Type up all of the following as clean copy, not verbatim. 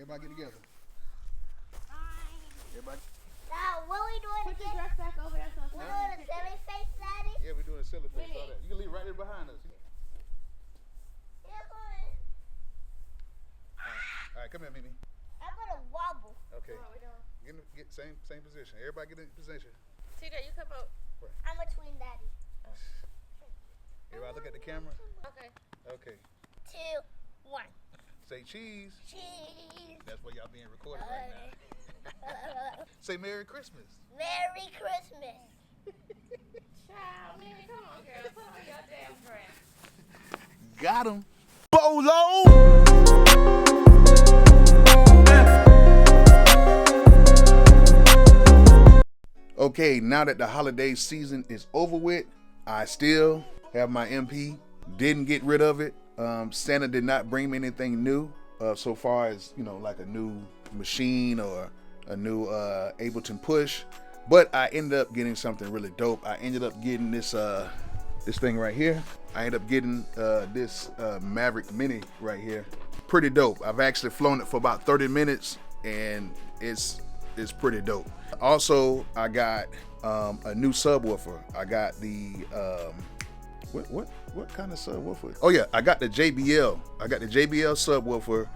Everybody get together. Everybody. Now, what we doing Put again? your dress back over there so it's We not doing a silly face, Daddy? Yeah, we're doing a silly face. All that. You can leave right there behind us. Yeah, come on. All right, come here, Mimi. I'm gonna wobble. Okay. What are we doing? Get same position. Everybody get in position. TJ, you come out. I'm between Daddy. Everybody look at the camera. Okay. Okay. 2, 1. Say cheese. Cheese. That's where y'all being recorded right now. Say Merry Christmas. Merry Christmas. Child, Mimi, come on, girl. Put on your damn dress. Got him. Bolo! Okay, now that the holiday season is over with, I still have my MP. Didn't get rid of it. Santa did not bring me anything new so far as, you know, like a new machine or a new Ableton push. But I ended up getting something really dope. I ended up getting this thing right here. I ended up getting this Maverick Mini right here. Pretty dope. I've actually flown it for about 30 minutes and it's pretty dope. Also, I got a new subwoofer. I got the what kind of subwoofer? Oh yeah, I got the JBL. I got the JBL subwoofer,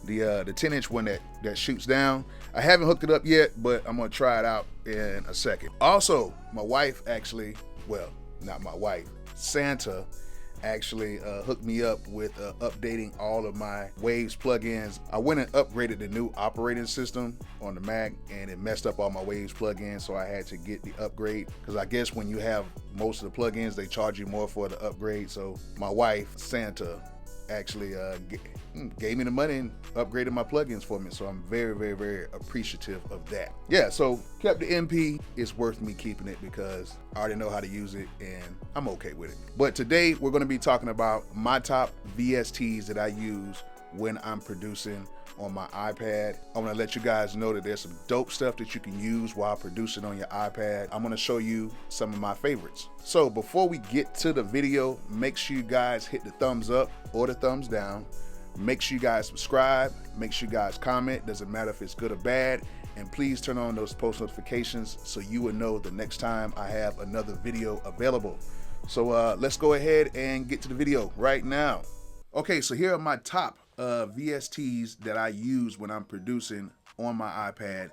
the 10-inch one that shoots down. I haven't hooked it up yet, but I'm gonna try it out in a second. Also, my wife actually, well, not my wife, Santa actually hooked me up with updating all of my Waves plugins. I went and upgraded the new operating system on the Mac and it messed up all my Waves plugins, so I had to get the upgrade because I guess when you have most of the plugins they charge you more for the upgrade. So my wife, Santa, actually gave me the money and upgraded my plugins for me, so I'm very, very, very appreciative of that. Yeah, so kept the MP. It's worth me keeping it because I already know how to use it and I'm okay with it. But today we're going to be talking about my top VSTs that I use when I'm producing on my iPad. I want to let you guys know that there's some dope stuff that you can use while producing on your iPad. I'm going to show you some of my favorites. So before we get to the video, make sure you guys hit the thumbs up or the thumbs down. Make sure you guys subscribe. Make sure you guys comment. Doesn't matter if it's good or bad. And please turn on those post notifications so you will know the next time I have another video available. So let's go ahead and get to the video right now. Okay, so here are my top VSTs that I use when I'm producing on my iPad,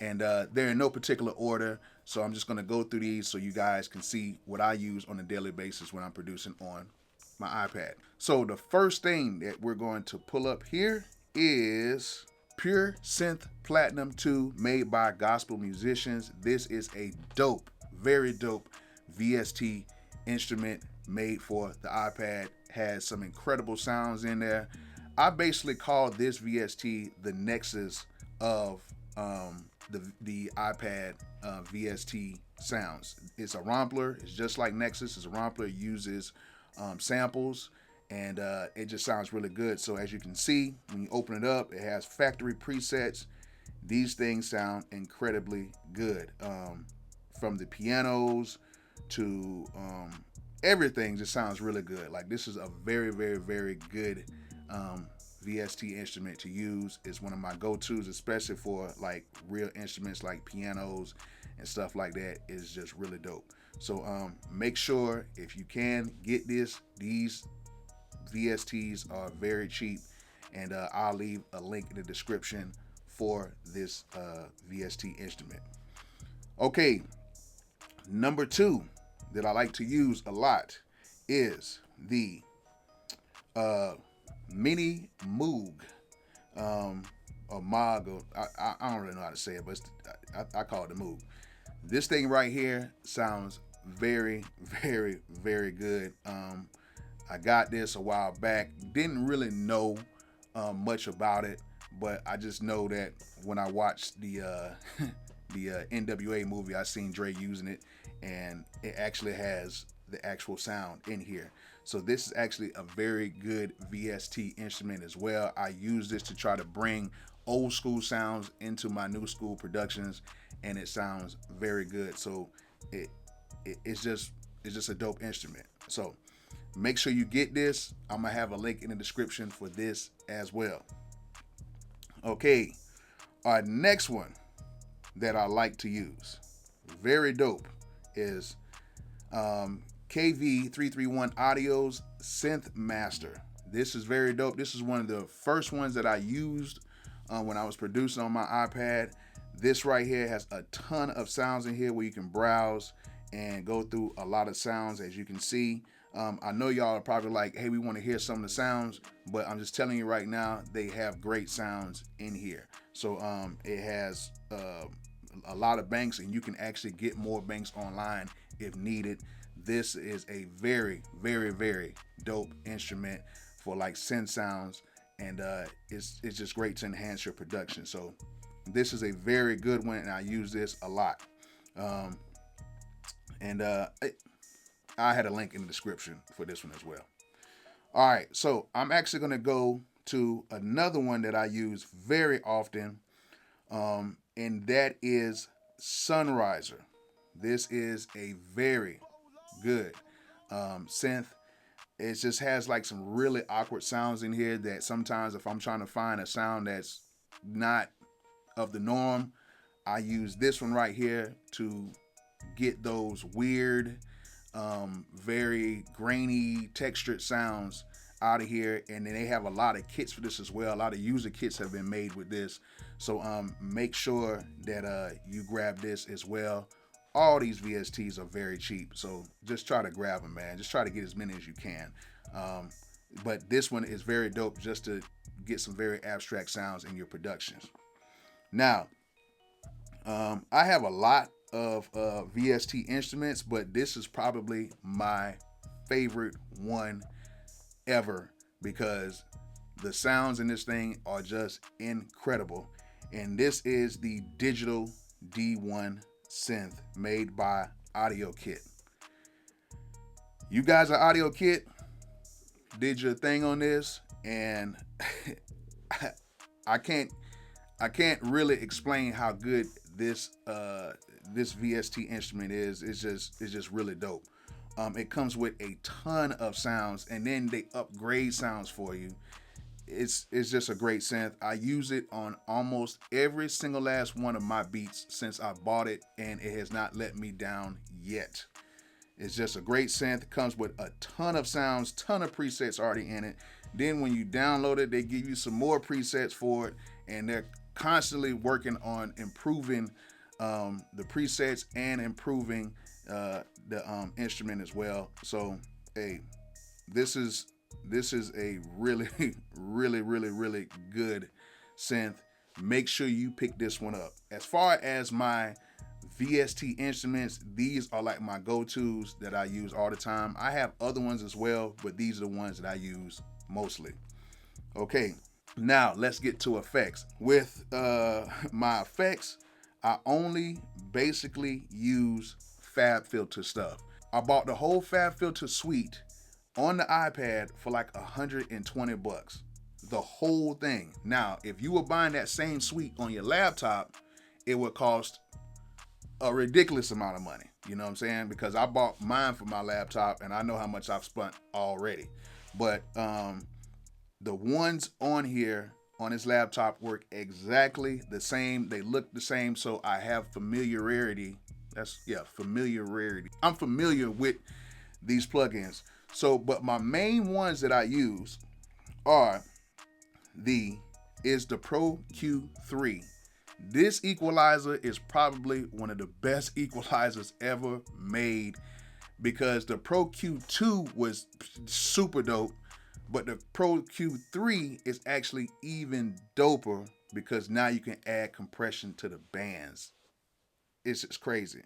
and they're in no particular order, so I'm just going to go through these so you guys can see what I use on a daily basis when I'm producing on my iPad. So the first thing that we're going to pull up here is Pure Synth Platinum 2 made by gospel musicians. This is a dope, very dope VST instrument made for the iPad. Has some incredible sounds in there. I basically call this VST the nexus of the iPad VST sounds. It's a Rompler. It's just like Nexus. It's a Rompler. It uses samples, and it just sounds really good. So as you can see, when you open it up, it has factory presets. These things sound incredibly good. From the pianos to everything just sounds really good. Like, this is a very, very, very good VST instrument to use. It's one of my go-tos, especially for like real instruments like pianos and stuff like that. It's just really dope. So make sure, if you can, get this. These VSTs are very cheap, and I'll leave a link in the description for this VST instrument. Okay, number 2 that I like to use a lot is the Mini Moog, or Moog, or I don't really know how to say it, but I call it the Moog. This thing right here sounds very, very, very good. I got this a while back. Didn't really know much about it, but I just know that when I watched the NWA movie, I seen Dre using it, and it actually has the actual sound in here. So this is actually a very good VST instrument as well. I use this to try to bring old school sounds into my new school productions, and it sounds very good. So it's just a dope instrument. So make sure you get this. I'm gonna have a link in the description for this as well. Okay, our next one that I like to use, very dope, is KV331 Audio's Synth Master. This is very dope. This is one of the first ones that I used when I was producing on my iPad. This right here has a ton of sounds in here where you can browse and go through a lot of sounds, as you can see. I know y'all are probably like, hey, we want to hear some of the sounds, but I'm just telling you right now, they have great sounds in here. So it has a lot of banks, and you can actually get more banks online if needed. This is a very, very, very dope instrument for like synth sounds, and it's just great to enhance your production. So this is a very good one, and I use this a lot. I had a link in the description for this one as well. All right, so I'm actually going to go to another one that I use very often, and that is Sunrizer. This is a very good synth. It just has like some really awkward sounds in here that sometimes if I'm trying to find a sound that's not of the norm, I use this one right here to get those weird, very grainy, textured sounds out of here. And then they have a lot of kits for this as well. A lot of user kits have been made with this. So make sure that you grab this as well. All these VSTs are very cheap, so just try to grab them, man. Just try to get as many as you can. But this one is very dope just to get some very abstract sounds in your productions. Now, I have a lot of VST instruments, but this is probably my favorite one ever because the sounds in this thing are just incredible. And this is the Digital D1 synth made by DistroKid. You guys at DistroKid did your thing on this, and I can't really explain how good this VST instrument is. It's just really dope. It comes with a ton of sounds, and then they upgrade sounds for you. It's just a great synth. I use it on almost every single last one of my beats since I bought it, and it has not let me down yet. It's just a great synth. It comes with a ton of sounds, ton of presets already in it. Then when you download it, they give you some more presets for it, and they're constantly working on improving the presets and improving the instrument as well. So, hey, this is a really, really, really, really good synth. Make sure you pick this one up. As far as my VST instruments, these are like my go-tos that I use all the time. I have other ones as well, but these are the ones that I use mostly. Okay, now let's get to effects. With my effects, I only basically use Fabfilter stuff. I bought the whole Fabfilter suite on the iPad for like $120. The whole thing. Now, if you were buying that same suite on your laptop, it would cost a ridiculous amount of money. You know what I'm saying? Because I bought mine for my laptop and I know how much I've spent already. But the ones on here on this laptop work exactly the same. They look the same, so I have familiarity. Familiarity. I'm familiar with these plugins. So, but my main ones that I use is the Pro Q3. This equalizer is probably one of the best equalizers ever made because the Pro Q2 was super dope, but the Pro Q3 is actually even doper because now you can add compression to the bands. It's just crazy.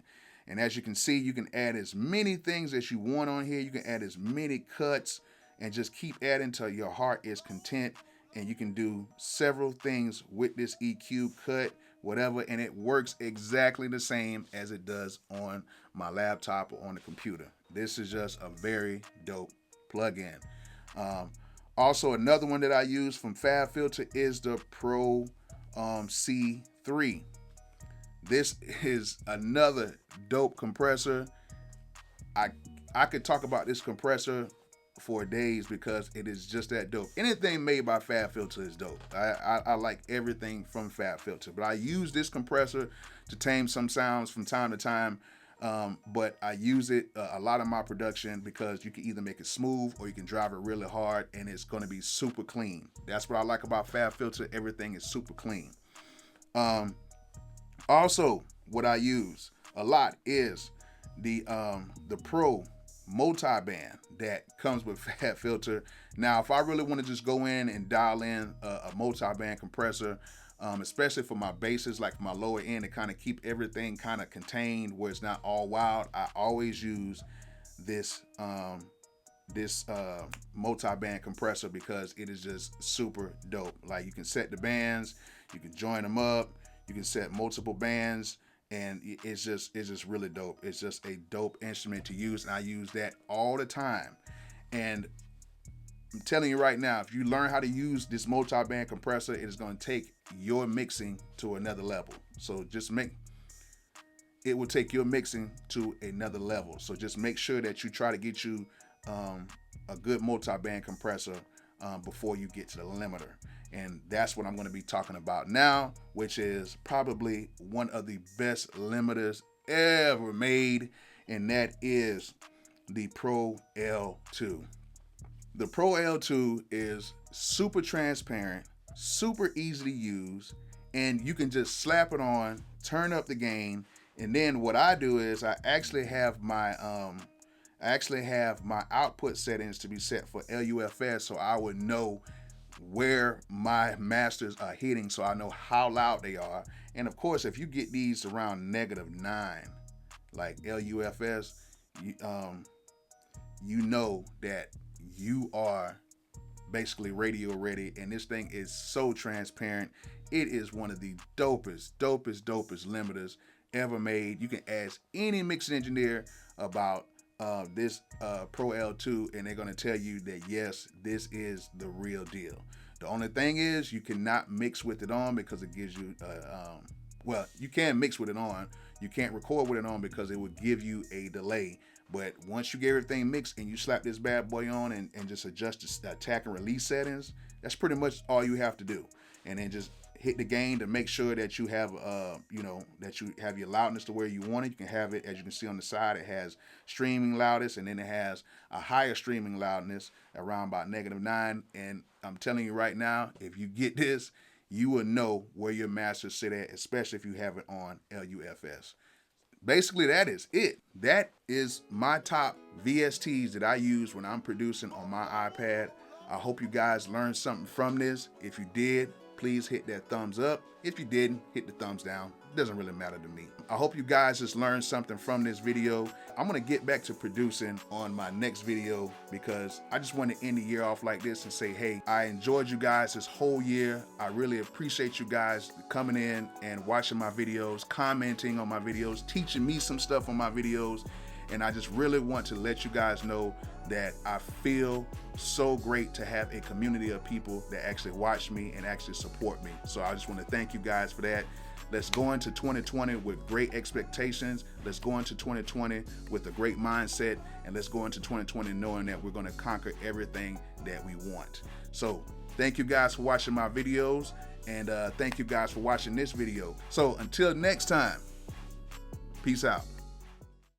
And as you can see, you can add as many things as you want on here. You can add as many cuts and just keep adding till your heart is content. And you can do several things with this EQ, cut, whatever, and it works exactly the same as it does on my laptop or on the computer. This is just a very dope plugin. Also, another one that I use from Fabfilter is the Pro C3. This is another dope compressor. I could talk about this compressor for days because it is just that dope. Anything made by Fabfilter is dope. I like everything from Fabfilter, but I use this compressor to tame some sounds from time to time. But I use it a lot of my production because you can either make it smooth or you can drive it really hard and it's going to be super clean. That's what I like about Fabfilter. Everything is super clean. Also, what I use a lot is the Pro multi-band that comes with Fabfilter. Now, if I really want to just go in and dial in a multi-band compressor, especially for my basses, like my lower end, to kind of keep everything kind of contained where it's not all wild, I always use this multi-band compressor because it is just super dope. Like, you can set the bands, you can join them up, you can set multiple bands, and it's just really dope. It's just a dope instrument to use, and I use that all the time. And I'm telling you right now, if you learn how to use this multi-band compressor, it is going to take your mixing to another level. So it will take your mixing to another level. So just make sure that you try to get you a good multi-band compressor before you get to the limiter. And that's what I'm going to be talking about now, which is probably one of the best limiters ever made, and that is the Pro L2. The Pro L2 is super transparent, super easy to use, and you can just slap it on, turn up the gain, and then what I do is I actually have my output settings to be set for LUFS, so I would know where my masters are hitting, so I know how loud they are. And of course, if you get these around -9, like LUFS, you know that you are basically radio ready, and this thing is so transparent. It is one of the dopest limiters ever made. You can ask any mixing engineer about this Pro L2, and they're going to tell you that yes, this is the real deal. The only thing is you cannot mix with it on because it gives you well, you can mix with it on, you can't record with it on because it would give you a delay. But once you get everything mixed and you slap this bad boy on and just adjust the attack and release settings, that's pretty much all you have to do. And then just hit the gain to make sure that you have that you have your loudness to where you want it. You can have it, as you can see on the side, it has streaming loudness, and then it has a higher streaming loudness around about -9. And I'm telling you right now, if you get this, you will know where your masters sit at, especially if you have it on LUFS. Basically, that is it. That is my top VSTs that I use when I'm producing on my iPad. I hope you guys learned something from this. If you did, please hit that thumbs up. If you didn't, hit the thumbs down. It doesn't really matter to me. I hope you guys just learned something from this video. I'm gonna get back to producing on my next video because I just want to end the year off like this and say, hey, I enjoyed you guys this whole year. I really appreciate you guys coming in and watching my videos, commenting on my videos, teaching me some stuff on my videos. And I just really want to let you guys know that I feel so great to have a community of people that actually watch me and actually support me. So I just want to thank you guys for that. Let's go into 2020 with great expectations. Let's go into 2020 with a great mindset, and let's go into 2020 knowing that we're going to conquer everything that we want. So thank you guys for watching my videos, and thank you guys for watching this video. So until next time, peace out.